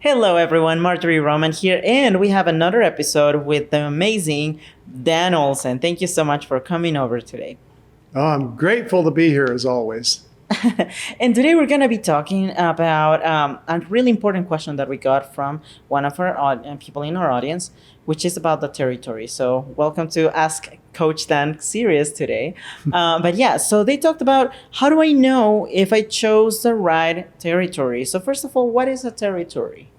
Hello, everyone. Marjorie Roman here, and we have another episode with the amazing Dan Olsen. Thank you so much for coming over today. Oh, I'm grateful to be here as always. And today we're going to be talking about a really important question that we got from one of our people in our audience, which is about the territory. So, welcome to Ask Coach Dan series today. But yeah, so they talked about how do I know if I chose the right territory? So, first of all, what is a territory?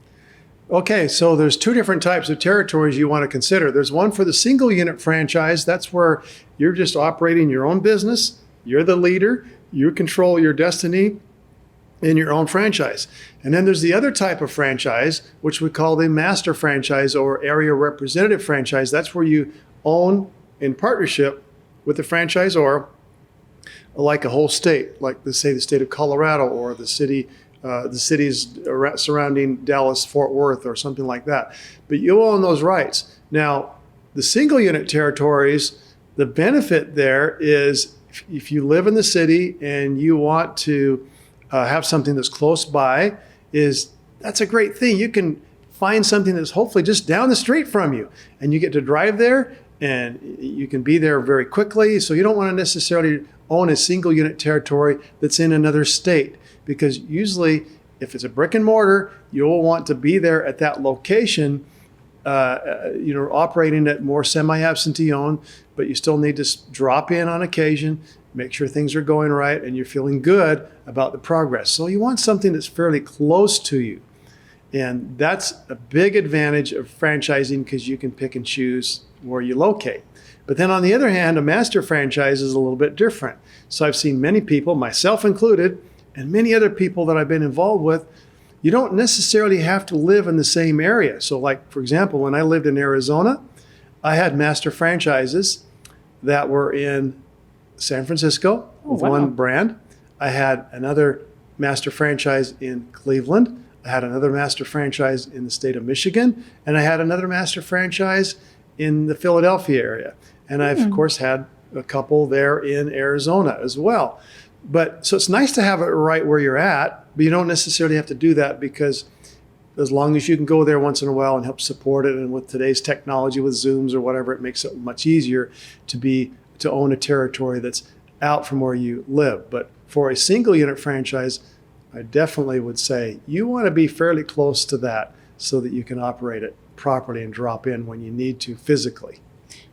Okay, so there's two different types of territories you want to consider. There's one for the single unit franchise. That's where you're just operating your own business. You're the leader. You control your destiny in your own franchise. And then there's the other type of franchise, which we call the master franchise or area representative franchise. That's where you own in partnership with the franchisor, like a whole state, like say the state of Colorado or the cities surrounding Dallas, Fort Worth, or something like that. But you own those rights. Now, the single unit territories, the benefit there is if you live in the city and you want to have something that's close by, that's a great thing. You can find something that's hopefully just down the street from you, and you get to drive there, and you can be there very quickly. So you don't want to necessarily own a single unit territory that's in another state, because usually if it's a brick and mortar, you'll want to be there at that location, operating at more semi-absentee owned, but you still need to drop in on occasion, make sure things are going right, and you're feeling good about the progress. So you want something that's fairly close to you. And that's a big advantage of franchising, because you can pick and choose where you locate. But then on the other hand, a master franchise is a little bit different. So I've seen many people, myself included, and many other people that I've been involved with, you don't necessarily have to live in the same area. So like, for example, when I lived in Arizona, I had master franchises that were in San Francisco with one brand. I had another master franchise in Cleveland. I had another master franchise in the state of Michigan. And I had another master franchise in the Philadelphia area. And I've, of course, had a couple there in Arizona as well. But so it's nice to have it right where you're at, but you don't necessarily have to do that, because as long as you can go there once in a while and help support it, and with today's technology with Zooms or whatever, it makes it much easier to own a territory that's out from where you live. But for a single unit franchise, I definitely would say you want to be fairly close to that so that you can operate it properly and drop in when you need to physically.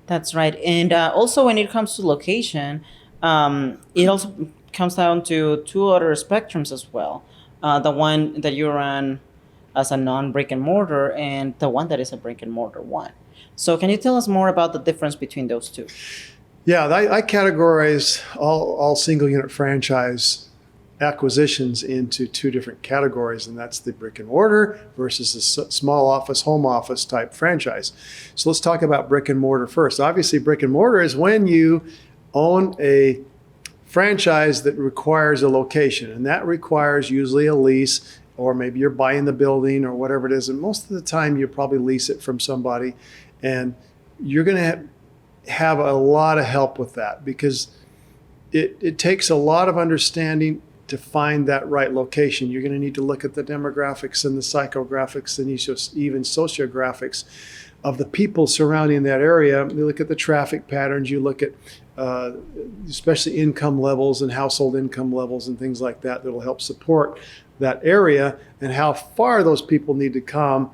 That's right. And also when it comes to location, it also comes down to two other spectrums as well. The one that you run as a non-brick and mortar, and the one that is a brick and mortar one. So can you tell us more about the difference between those two? Yeah, I categorize all single unit franchise acquisitions into two different categories, and that's the brick and mortar versus the small office, home office type franchise. So let's talk about brick and mortar first. Obviously, brick and mortar is when you own a franchise that requires a location, and that requires usually a lease, or maybe you're buying the building or whatever it is. And most of the time you probably lease it from somebody, and you're going to have a lot of help with that, because it takes a lot of understanding to find that right location. You're going to need to look at the demographics and the psychographics and even sociographics of the people surrounding that area. You look at the traffic patterns, you look at especially income levels and household income levels and things like that that'll help support that area, and how far those people need to come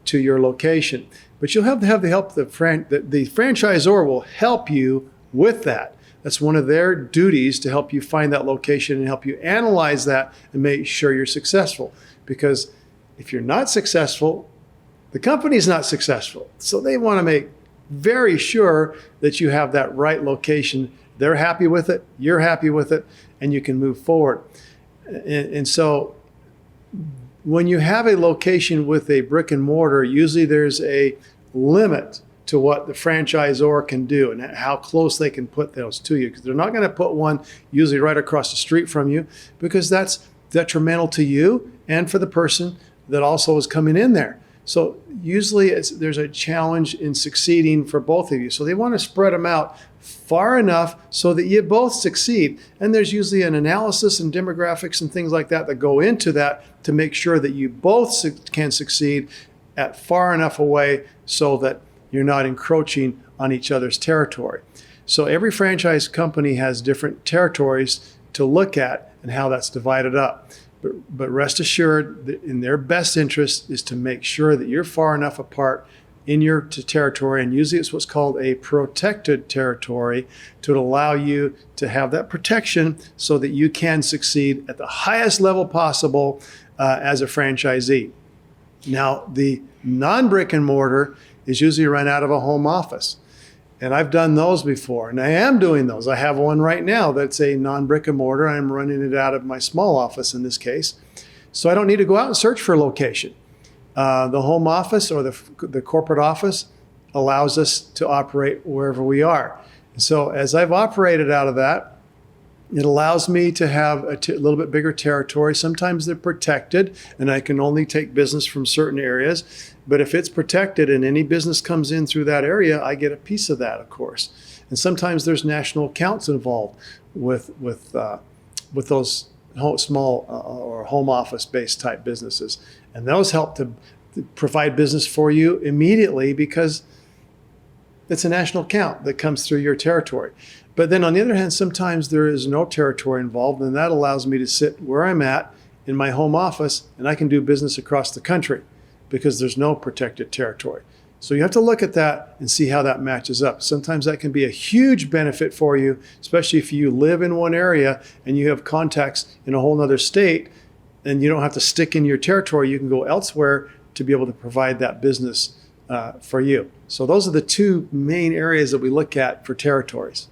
to your location. But you'll have to have the help. The franchisor will help you with that. That's one of their duties, to help you find that location and help you analyze that and make sure you're successful. Because if you're not successful, the company's not successful. So they want to make very sure that you have that right location. They're happy with it, you're happy with it, and you can move forward. And so when you have a location with a brick and mortar, usually there's a limit to what the franchisor can do and how close they can put those to you, because they're not going to put one usually right across the street from you, because that's detrimental to you and for the person that also is coming in there. So usually there's a challenge in succeeding for both of you. So they want to spread them out far enough so that you both succeed. And there's usually an analysis and demographics and things like that that go into that to make sure that you both can succeed at far enough away so that you're not encroaching on each other's territory. So every franchise company has different territories to look at and how that's divided up. But rest assured that in their best interest is to make sure that you're far enough apart in your territory, and usually it's what's called a protected territory, to allow you to have that protection so that you can succeed at the highest level possible as a franchisee. Now, the non-brick and mortar is usually run out of a home office. And I've done those before, and I am doing those. I have one right now that's a non-brick and mortar. I'm running it out of my small office in this case. So I don't need to go out and search for a location. The home office or the corporate office allows us to operate wherever we are. And so as I've operated out of that, it allows me to have a little bit bigger territory. Sometimes they're protected, and I can only take business from certain areas. But if it's protected and any business comes in through that area, I get a piece of that, of course. And sometimes there's national accounts involved with those small or home office-based type businesses. And those help to provide business for you immediately because it's a national account that comes through your territory. But then on the other hand, sometimes there is no territory involved, and that allows me to sit where I'm at in my home office, and I can do business across the country because there's no protected territory. So you have to look at that and see how that matches up. Sometimes that can be a huge benefit for you, especially if you live in one area and you have contacts in a whole other state, and you don't have to stick in your territory. You can go elsewhere to be able to provide that business for you. So those are the two main areas that we look at for territories.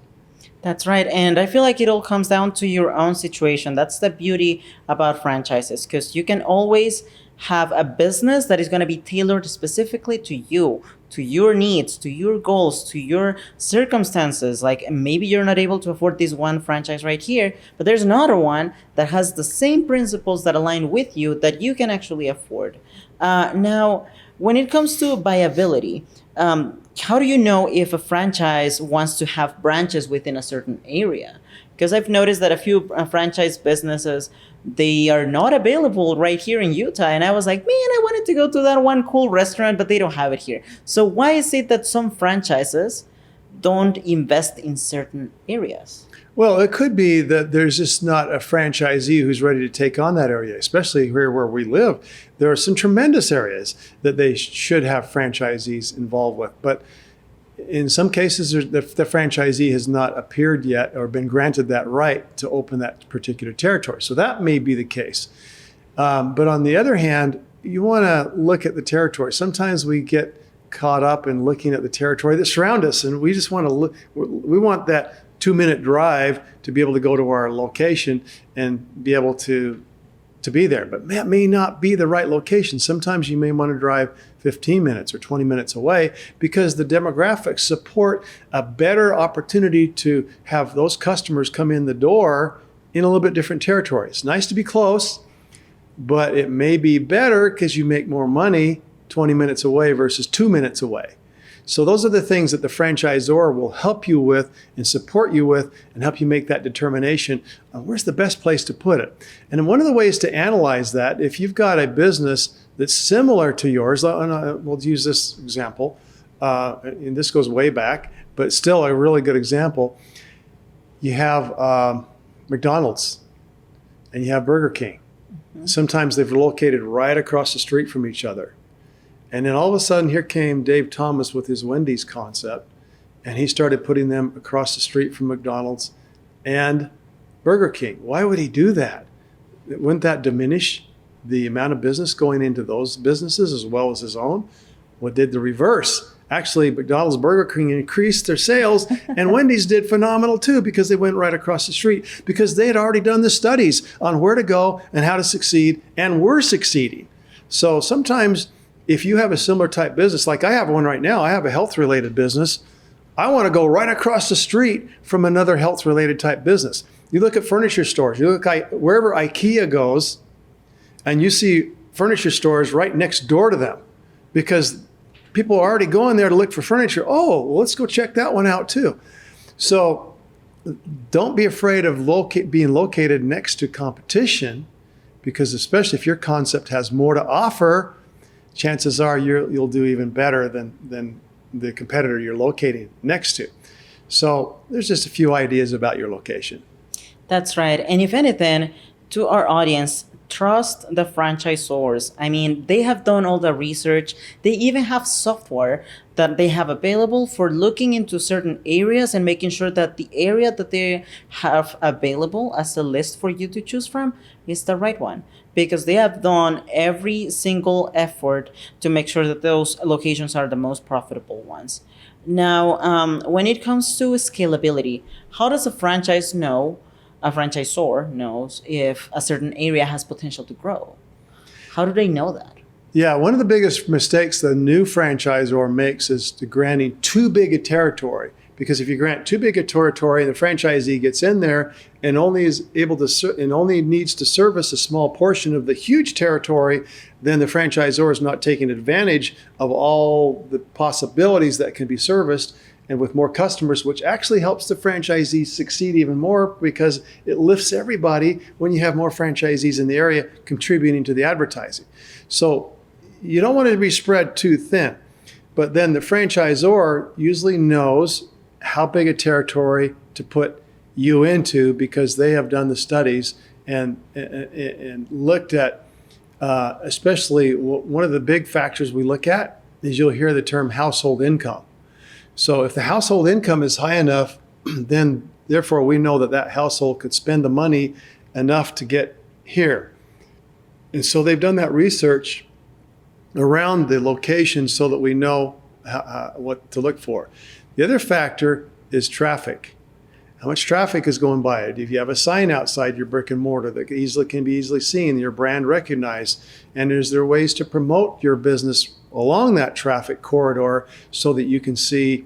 That's right. And I feel like it all comes down to your own situation. That's the beauty about franchises, because you can always have a business that is going to be tailored specifically to you, to your needs, to your goals, to your circumstances. Like maybe you're not able to afford this one franchise right here, but there's another one that has the same principles that align with you that you can actually afford. Now, when it comes to viability, how do you know if a franchise wants to have branches within a certain area? Because I've noticed that a few franchise businesses, they are not available right here in Utah. And I was like, man, I wanted to go to that one cool restaurant, but they don't have it here. So why is it that some franchises don't invest in certain areas? Well, it could be that there's just not a franchisee who's ready to take on that area, especially here where we live. There are some tremendous areas that they should have franchisees involved with. But in some cases, the franchisee has not appeared yet or been granted that right to open that particular territory. So that may be the case. But on the other hand, you want to look at the territory. Sometimes we get caught up in looking at the territory that surround us, and we just want to look. We want that 2-minute drive to be able to go to our location and be able to be there. But that may not be the right location. Sometimes you may want to drive 15 minutes or 20 minutes away because the demographics support a better opportunity to have those customers come in the door in a little bit different territory. It's nice to be close, but it may be better because you make more money 20 minutes away versus 2 minutes away. So those are the things that the franchisor will help you with and support you with and help you make that determination of where's the best place to put it. And one of the ways to analyze that, if you've got a business that's similar to yours, and we'll use this example, and this goes way back, but still a really good example. You have McDonald's and you have Burger King. Mm-hmm. Sometimes they've located right across the street from each other. And then all of a sudden, here came Dave Thomas with his Wendy's concept, and he started putting them across the street from McDonald's and Burger King. Why would he do that? Wouldn't that diminish the amount of business going into those businesses as well as his own? Well, it did the reverse. Actually, McDonald's, Burger King increased their sales, and Wendy's did phenomenal too because they went right across the street because they had already done the studies on where to go and how to succeed, and were succeeding. So sometimes if you have a similar type business, like I have one right now, I have a health-related business. I want to go right across the street from another health-related type business. You look at furniture stores. You look at wherever IKEA goes, and you see furniture stores right next door to them. because people are already going there to look for furniture. Oh, well, let's go check that one out too. So don't be afraid of being located next to competition, because especially if your concept has more to offer, chances are you'll do even better than the competitor you're locating next to. So there's just a few ideas about your location. That's right. And if anything, to our audience, trust the franchisors. I mean, they have done all the research. They even have software that they have available for looking into certain areas and making sure that the area that they have available as a list for you to choose from is the right one. Because they have done every single effort to make sure that those locations are the most profitable ones. Now, when it comes to scalability, how does a franchisor knows if a certain area has potential to grow? How do they know that? Yeah, one of the biggest mistakes the new franchisor makes is to granting too big a territory. Because if you grant too big a territory and the franchisee gets in there and only needs to service a small portion of the huge territory, then the franchisor is not taking advantage of all the possibilities that can be serviced and with more customers, which actually helps the franchisee succeed even more, because it lifts everybody when you have more franchisees in the area contributing to the advertising. So you don't want it to be spread too thin. But then the franchisor usually knows how big a territory to put you into, because they have done the studies and looked at, especially one of the big factors we look at is you'll hear the term household income. So if the household income is high enough, then therefore we know that household could spend the money enough to get here. And so they've done that research around the location so that we know what to look for. The other factor is traffic. How much traffic is going by it? If you have a sign outside your brick and mortar that can be easily seen, your brand recognized, and is there ways to promote your business along that traffic corridor so that you can see,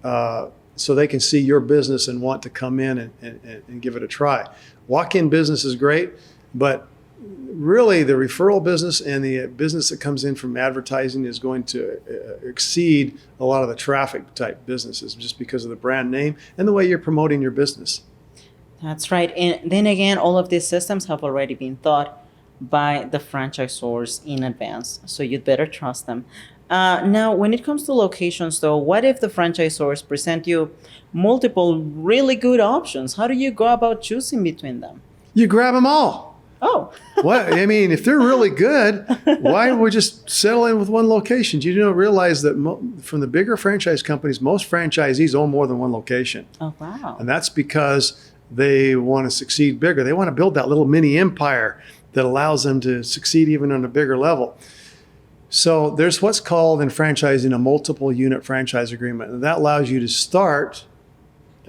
so they can see your business and want to come in and give it a try. Walk-in business is great, but really the referral business and the business that comes in from advertising is going to exceed a lot of the traffic type businesses, just because of the brand name and the way you're promoting your business. That's right. And then again, all of these systems have already been thought by the franchisors in advance, so you'd better trust them. Now, when it comes to locations, though, what if the franchisors present you multiple really good options? How do you go about choosing between them? You grab them all. Oh. What I mean, if they're really good, why don't we just settle in with one location? You don't realize that from the bigger franchise companies, most franchisees own more than one location. Oh, wow. And that's because they want to succeed bigger. They want to build that little mini empire that allows them to succeed even on a bigger level. So there's what's called in franchising a multiple unit franchise agreement. And that allows you to start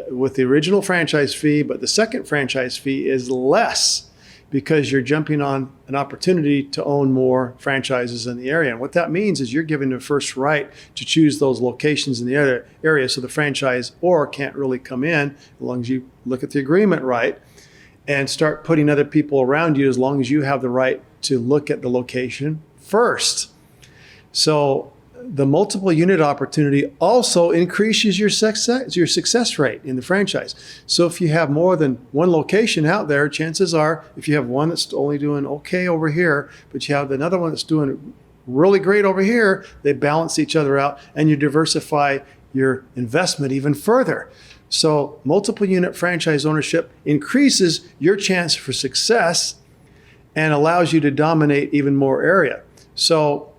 with the original franchise fee, but the second franchise fee is less because you're jumping on an opportunity to own more franchises in the area. And what that means is you're given the first right to choose those locations in the area, so the franchisor can't really come in as long as you look at the agreement right and start putting other people around you, as long as you have the right to look at the location first. So the multiple unit opportunity also increases your success rate in the franchise. So if you have more than one location out there, chances are, if you have one that's only doing okay over here, but you have another one that's doing really great over here, they balance each other out and you diversify your investment even further. So multiple unit franchise ownership increases your chance for success and allows you to dominate even more area. So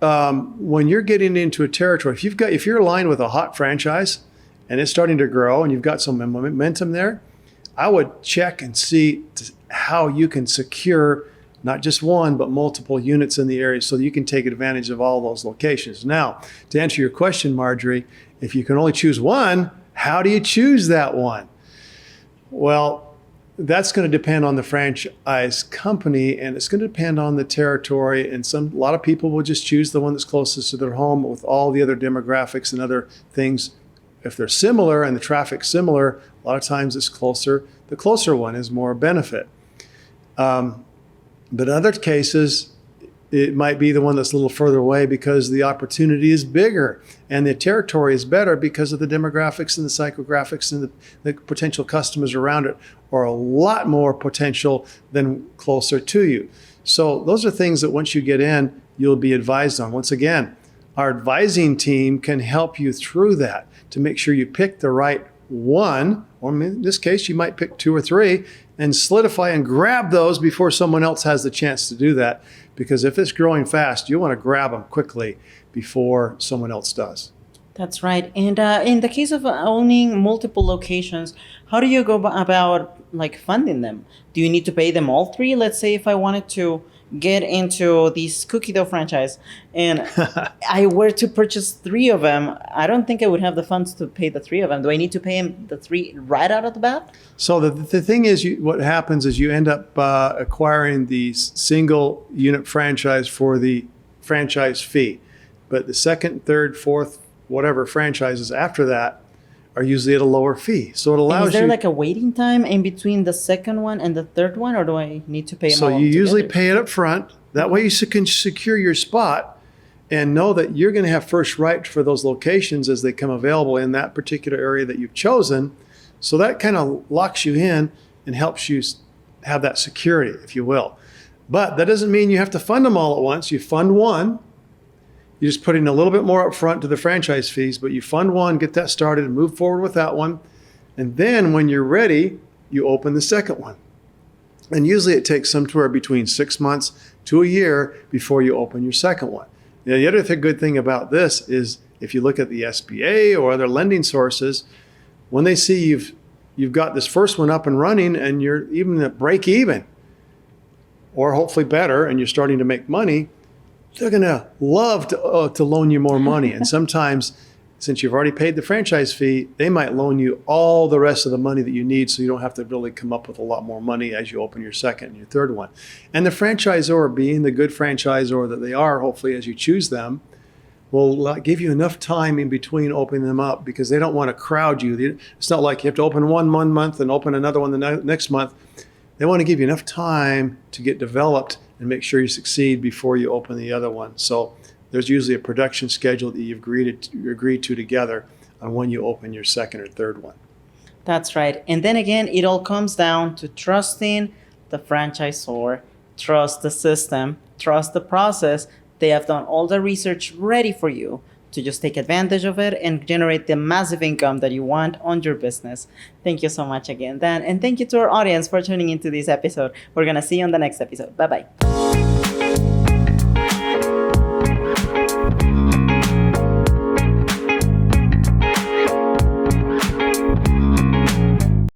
when you're getting into a territory, if you're aligned with a hot franchise and it's starting to grow and you've got some momentum there, I would check and see how you can secure not just one, but multiple units in the area so that you can take advantage of all those locations. Now, to answer your question, Marjorie, if you can only choose one, how do you choose that one? Well, that's going to depend on the franchise company, and it's going to depend on the territory. And a lot of people will just choose the one that's closest to their home with all the other demographics and other things. If they're similar and the traffic's similar, a lot of times it's closer. The closer one is more benefit. But in other cases, it might be the one that's a little further away because the opportunity is bigger and the territory is better because of the demographics and the psychographics and the potential customers around it are a lot more potential than closer to you. So those are things that once you get in, you'll be advised on. Once again, our advising team can help you through that to make sure you pick the right one, or in this case, you might pick 2 or 3 and solidify and grab those before someone else has the chance to do that. Because if it's growing fast, you want to grab them quickly before someone else does. That's right. And in the case of owning multiple locations, how do you go about like funding them? Do you need to pay them all 3? Let's say if I wanted to get into this cookie dough franchise and I were to purchase 3 of them, I don't think I would have the funds to pay the 3 of them. Do I need to pay them the 3 right out of the bat? So the thing is, what happens is you end up acquiring the single unit franchise for the franchise fee. But the second, third, fourth, whatever franchises after that are usually at a lower fee. So it allows you... Is there like a waiting time in between the second one and the third one, or do I need to pay them all So you usually together? pay it up front. That way you can secure your spot and know that you're going to have first right for those locations as they come available in that particular area that you've chosen. So that kind of locks you in and helps you have that security, if you will. But that doesn't mean you have to fund them all at once. You fund one. You just put in a little bit more up front to the franchise fees, but you fund one, get that started, and move forward with that one. And then when you're ready, you open the second one. And usually it takes somewhere between 6 months to a year before you open your second one. Now, the other good thing about this is if you look at the SBA or other lending sources, when they see you've got this first one up and running and you're even at break even, or hopefully better, and you're starting to make money, they're going to love to loan you more money. And sometimes, since you've already paid the franchise fee, they might loan you all the rest of the money that you need so you don't have to really come up with a lot more money as you open your second and your third one. And the franchisor, being the good franchisor that they are, hopefully as you choose them, will give you enough time in between opening them up because they don't want to crowd you. It's not like you have to open one month and open another one the next month. They want to give you enough time to get developed and make sure you succeed before you open the other one. So there's usually a production schedule that you've agreed to together on when you open your second or third one. That's right. And then again, it all comes down to trusting the franchisor, trust the system, trust the process. They have done all the research ready for you to just take advantage of it and generate the massive income that you want on your business. Thank you so much again, Dan. And thank you to our audience for tuning into this episode. We're going to see you on the next episode. Bye-bye.